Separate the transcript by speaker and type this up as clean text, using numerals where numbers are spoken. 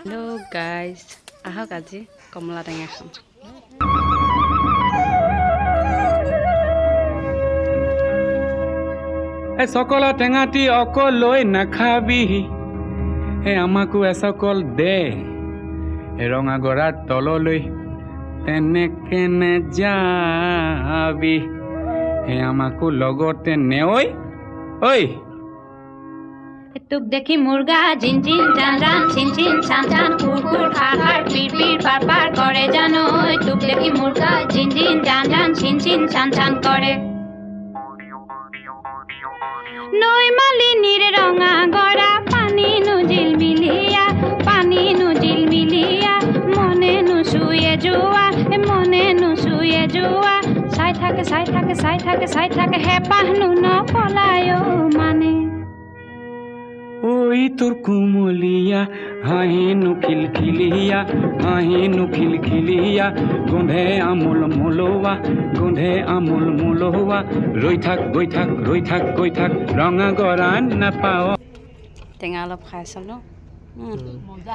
Speaker 1: Hello guys, ahok আজি কমলা টেঙা খাম।
Speaker 2: সকল টেঙাটি অকলৈ নাখাবি হে আমাকো এসকল দে ৰঙা গৰাৰ তললৈ তেনেকে নেযাবি হে আমাকো লগতে নেঐ ঐ
Speaker 3: তোক দেখি মুৰ্গা জিন জিন জান জান চিন চিন চান চান কুৰ কুৰ খাৰ খাৰ পিৰ পিৰ পাৰ পাৰ কৰে জানো তোক দেখি মুৰ্গা জিন জিন জান জান চিন চিন চান চান কৰে নৈ মালিনীৰ ৰঙা গৰা পানী নুজিল মিলিয়া মনে নুচুয়ে যোৱা চাই থাকে হেঁপাহনো নপলায় মানে
Speaker 2: ঐ তোৰ কুমলীয়া হাঁহিনো খিলখিলিয়া গোন্ধে আমোল মোলোৱা ৰৈ থাক ৰঙা গৰা নাপাওঁ
Speaker 1: টেঙা অলপ খাই চালো মজা